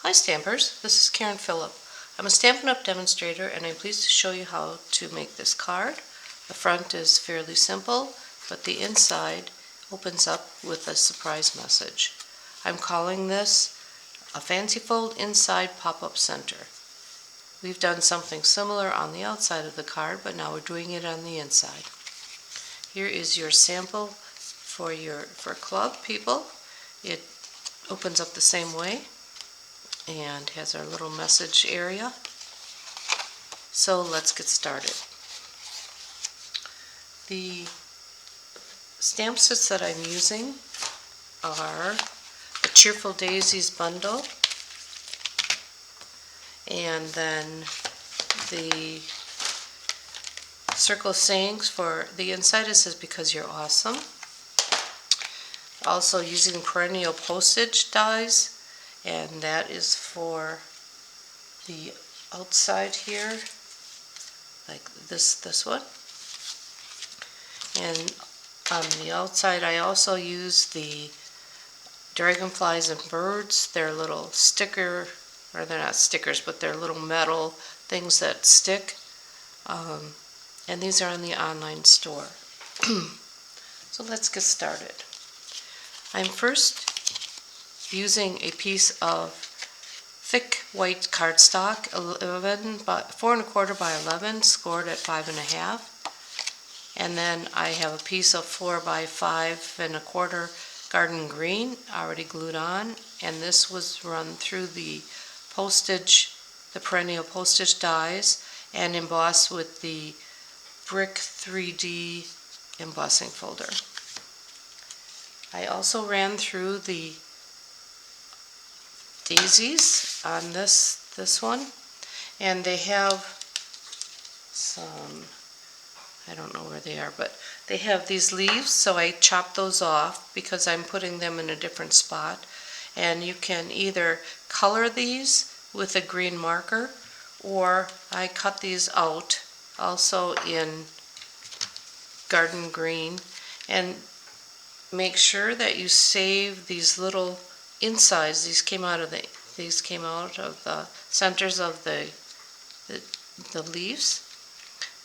Hi Stampers, this is Karen Phillip. I'm a Stampin' Up Demonstrator and I'm pleased to show you how to make this card. The front is fairly simple, but the inside opens up with a surprise message. I'm calling this a Fancy Fold Inside Pop-Up Center. We've done something similar on the outside of the card, but now we're doing it on the inside. Here is your sample for club people. It opens up the same way and has our little message area. So let's get started. The stamp sets that I'm using are the Cheerful Daisies bundle, and then the Circle of Sayings for the inside. It says because you're awesome. Also using perennial postage dies, and that is for the outside here, like this one. And on the outside I also use the dragonflies and birds. They're little sticker, or they're not stickers, but they're little metal things that stick. And these are on the online store. So let's get started. I'm first using a piece of thick white cardstock, 4 1/4 by 11, scored at 5 1/2. And then I have a piece of 4 by 5 1/4 garden green already glued on, and this was run through the perennial postage dies and embossed with the brick 3D embossing folder. I also ran through the daisies on this one, and they have some, I don't know where they are, but they have these leaves, so I chopped those off because I'm putting them in a different spot. And you can either color these with a green marker, or I cut these out also in garden green. And make sure that you save these little insides. These came out of the centers of the leaves,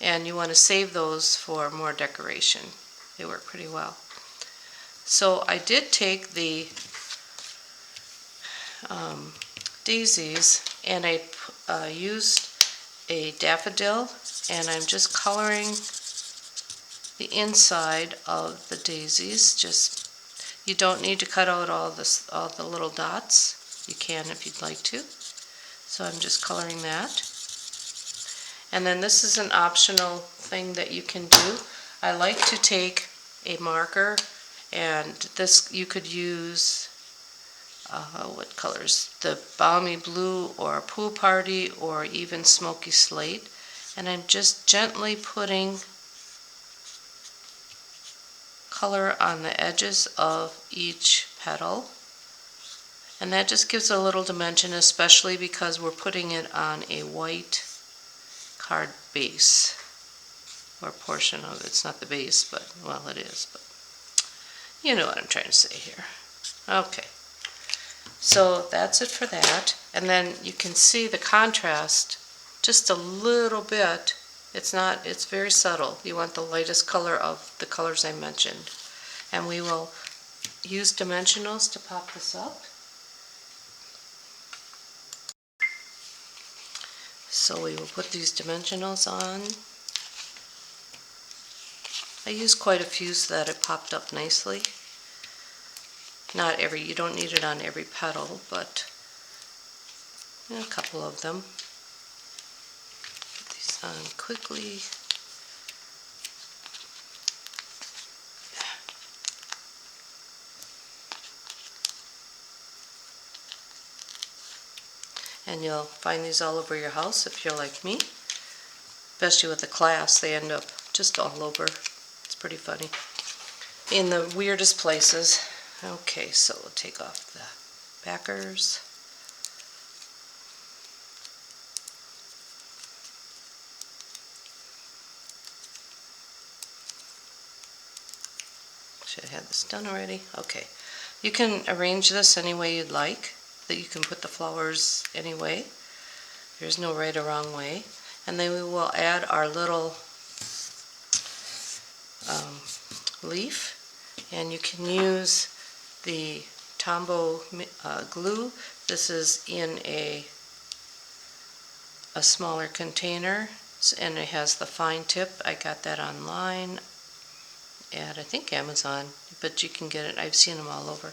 and you want to save those for more decoration. They work pretty well. So I did take the daisies, and I used a daffodil, and I'm just coloring the inside of the daisies. You don't need to cut out all the little dots. You can if you'd like to. So I'm just coloring that. And then this is an optional thing that you can do. I like to take a marker, and this you could use what colors? The balmy blue, or pool party, or even smoky slate. And I'm just gently putting color on the edges of each petal, and that just gives a little dimension, especially because we're putting it on a white card base, or portion of it. It's not the base, but well, it is, but you know what I'm trying to say here. Okay, so that's it for that. And then you can see the contrast just a little bit. It's very subtle. You want the lightest color of the colors I mentioned. And we will use dimensionals to pop this up. So we will put these dimensionals on. I used quite a few so that it popped up nicely. You don't need it on every petal, but a couple of them. Put these on quickly. And you'll find these all over your house if you're like me. Especially with the class, they end up just all over. It's pretty funny. In the weirdest places. Okay, so we'll take off the backers. Should have had this done already. Okay. You can arrange this any way you'd like. that you can put the flowers any way. There's no right or wrong way. And then we will add our little leaf, and you can use the Tombow glue. This is in a smaller container, and it has the fine tip. I got that online at I think Amazon, but you can get it. I've seen them all over.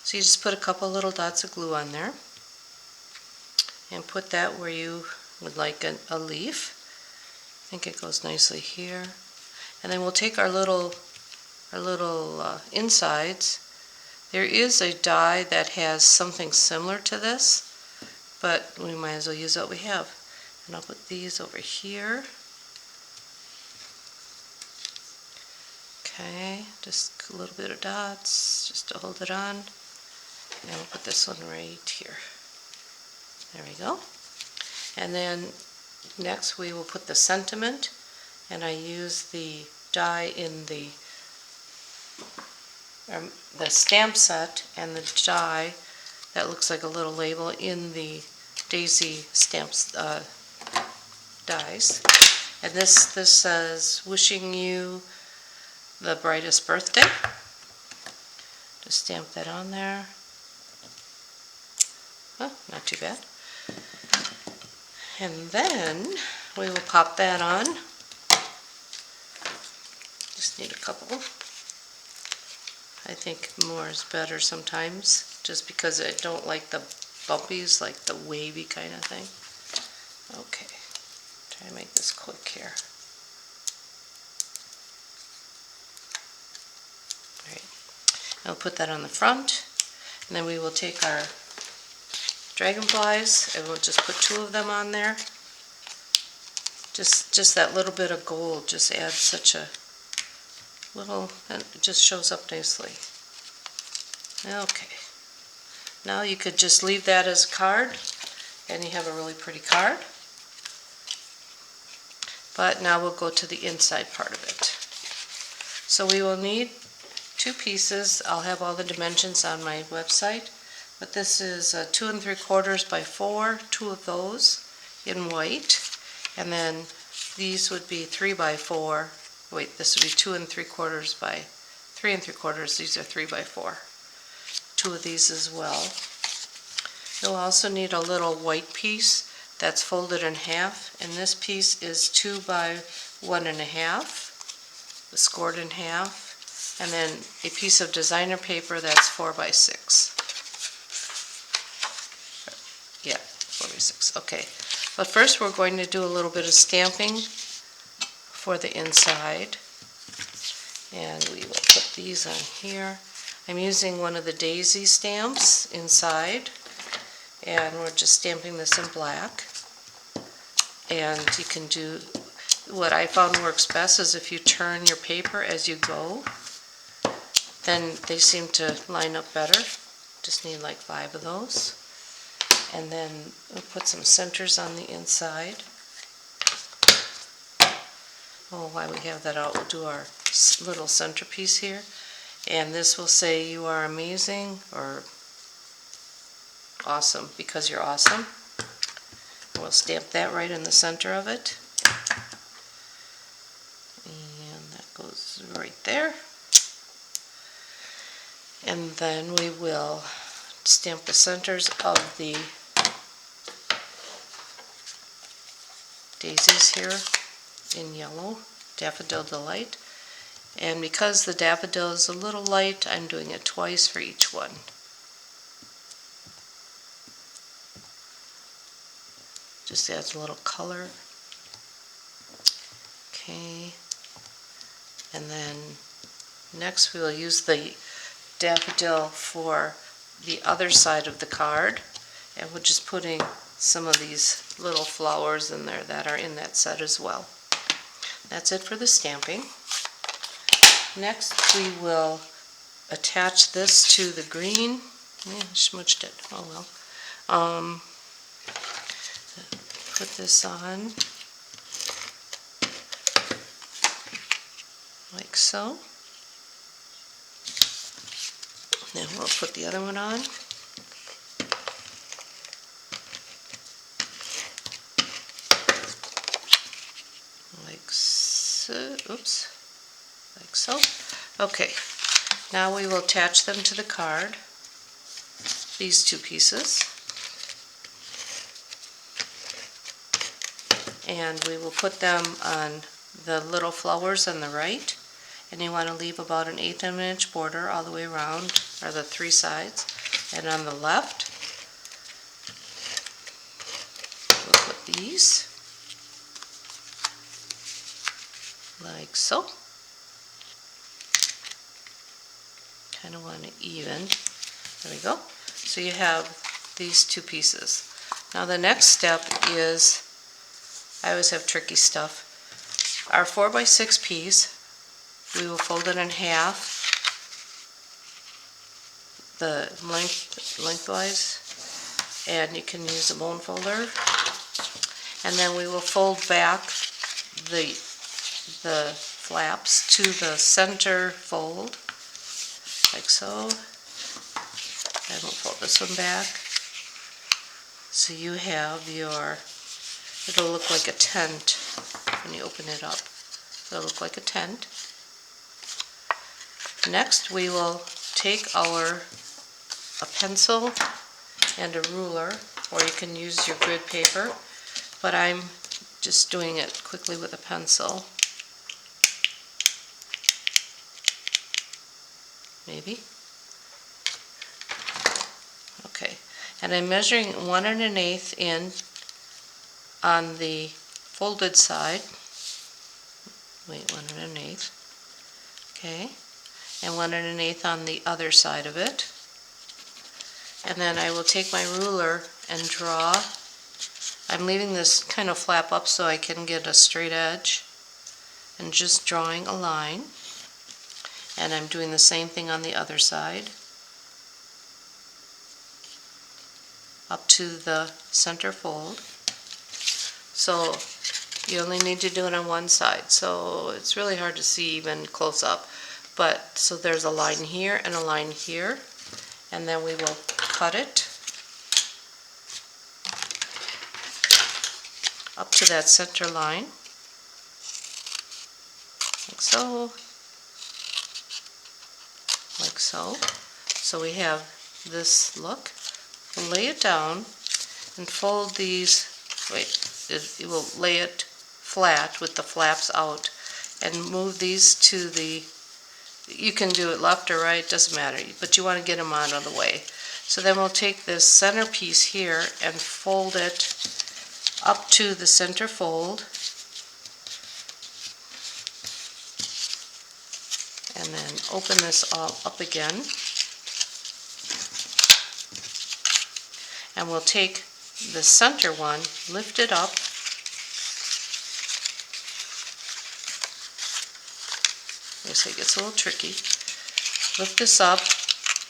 So you just put a couple little dots of glue on there and put that where you would like a leaf. I think it goes nicely here. And then we'll take our little insides. There is a die that has something similar to this, but we might as well use what we have. And I'll put these over here. Okay, just a little bit of dots just to hold it on. And we'll put this one right here. There we go. And then next we will put the sentiment, and I use the die in the stamp set and the die that looks like a little label in the daisy stamps dies. And this says, "Wishing you the brightest birthday." Just stamp that on there. Oh, not too bad. And then we will pop that on. Just need a couple. I think more is better sometimes, just because I don't like the bumpies, like the wavy kind of thing. Okay, try to make this quick here. Alright, I'll put that on the front, and then we will take our dragonflies and we'll just put 2 of them on there. Just that little bit of gold just adds such a little, and it just shows up nicely. Okay, now you could just leave that as a card and you have a really pretty card. But now we'll go to the inside part of it. So we will need 2 pieces. I'll have all the dimensions on my website, but this is 2 3/4 by 4, 2 of those in white, and then these would be 3 by 4. Wait, this would be 2 3/4 by 3 3/4. These are 3 by 4. 2 of these as well. You'll also need a little white piece that's folded in half, and this piece is 2 by 1 1/2, scored in half, and then a piece of designer paper that's 4 by 6. Yeah, 4 by 6. Okay, but first we're going to do a little bit of stamping for the inside, and we will put these on here. I'm using one of the daisy stamps inside, and we're just stamping this in black. And you can do, what I found works best is if you turn your paper as you go, then they seem to line up better. Just need like 5 of those. And then we'll put some centers on the inside. Oh, while we have that out, we'll do our little centerpiece here. And this will say, "You are amazing," or "awesome because you're awesome." We'll stamp that right in the center of it. And that goes right there. And then we will stamp the centers of the daisies here in yellow, Daffodil Delight. And because the daffodil is a little light, I'm doing it twice for each one. Just adds a little color. Okay. And then next we will use the daffodil for the other side of the card, and we're just putting some of these little flowers in there that are in that set as well. That's it for the stamping. Next we will attach this to the green. Yeah, I smudged it. Oh well. Put this on like so. Then we'll put the other one on. oops, like so. Okay, now we will attach them to the card, these two pieces, and we will put them on the little flowers on the right, and you want to leave about an 1/8 of an inch border all the way around, or the three sides. And on the left, we'll put these like so. Kind of want to even. There we go. So you have these two pieces. Now the next step is, I always have tricky stuff. Our 4x6 piece, we will fold it in half, the lengthwise, and you can use a bone folder. And then we will fold back the flaps to the center fold, like so. And we'll fold this one back. So you have your, it'll look like a tent when you open it up. It'll look like a tent. Next we will take a pencil and a ruler, or you can use your grid paper, but I'm just doing it quickly with a pencil. Maybe. Okay, and I'm measuring 1 1/8 in on the folded side. Wait, 1 1/8. Okay, and 1 1/8 on the other side of it. And then I will take my ruler and draw. I'm leaving this kind of flap up so I can get a straight edge, and just drawing a line. And I'm doing the same thing on the other side, up to the center fold. So you only need to do it on one side, so it's really hard to see even close up. But so there's a line here and a line here, and then we will cut it up to that center line, like so, like so. So we have this look. We'll lay it down and fold these, you will lay it flat with the flaps out and move these to the, you can do it left or right, doesn't matter, but you want to get them out of the way. So then we'll take this center piece here and fold it up to the center fold, and then open this all up again. And we'll take the center one, lift it up, I it gets a little tricky, lift this up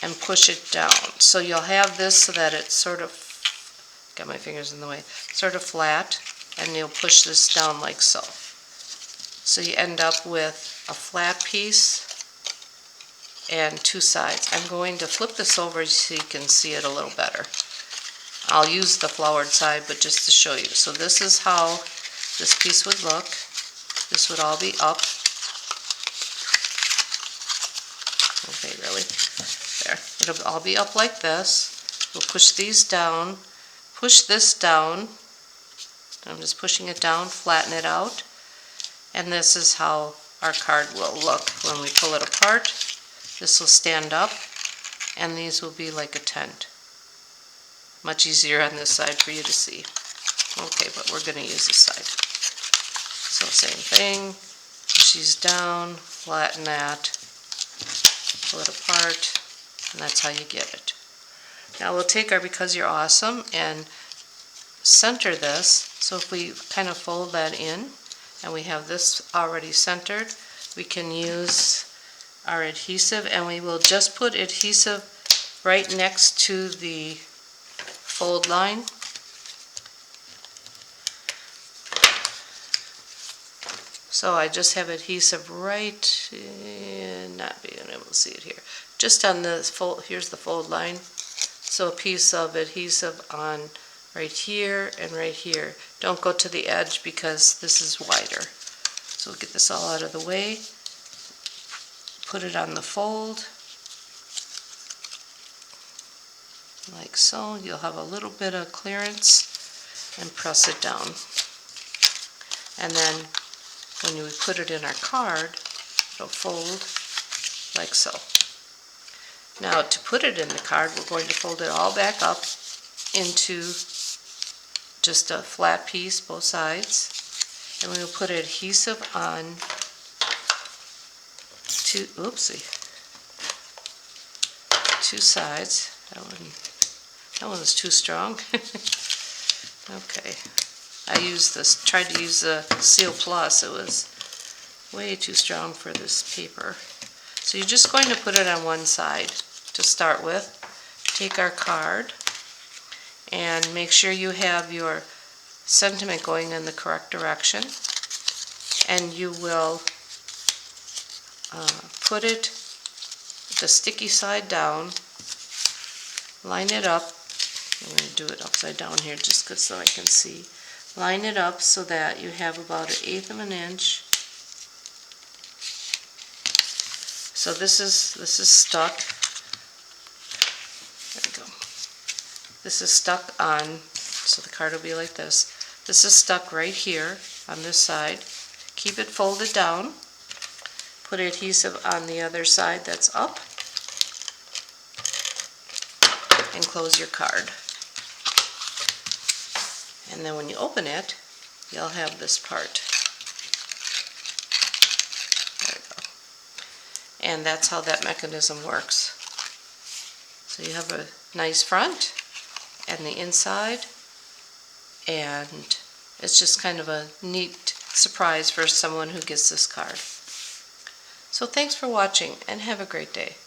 and push it down. So you'll have this so that it's sort of, got my fingers in the way, sort of flat, and you'll push this down like so. So you end up with a flat piece and two sides. I'm going to flip this over so you can see it a little better. I'll use the flowered side, but just to show you. So this is how this piece would look. This would all be up. Okay, really? There. It'll all be up like this. We'll push these down, push this down. I'm just pushing it down, flatten it out. And this is how our card will look when we pull it apart. This will stand up, and these will be like a tent. Much easier on this side for you to see. Okay, but we're going to use this side. So same thing, push these down, flatten that, pull it apart, and that's how you get it. Now we'll take our Because You're Awesome and center this. So if we kind of fold that in, and we have this already centered, we can use our adhesive, and we will just put adhesive right next to the fold line. So I just have adhesive right, not being able to see it here, just on the fold. Here's the fold line. So a piece of adhesive on right here and right here. Don't go to the edge because this is wider. So we'll get this all out of the way. Put it on the fold, like so. You'll have a little bit of clearance, and press it down. And then when we put it in our card, it'll fold like so. Now to put it in the card, we're going to fold it all back up into just a flat piece, both sides. And we will put adhesive on two sides. That one was too strong. Okay. Tried to use the Seal Plus. It was way too strong for this paper. So you're just going to put it on one side to start with. Take our card and make sure you have your sentiment going in the correct direction. And you will put it, the sticky side down, line it up. I'm going to do it upside down here just so I can see. Line it up so that you have about 1/8 of an inch. So this is stuck. There we go. This is stuck on, so the card will be like this. This is stuck right here on this side. Keep it folded down. Put adhesive on the other side that's up. And close your card. And then when you open it, you'll have this part. There we go. And that's how that mechanism works. So you have a nice front and the inside, and it's just kind of a neat surprise for someone who gets this card. So thanks for watching, and have a great day.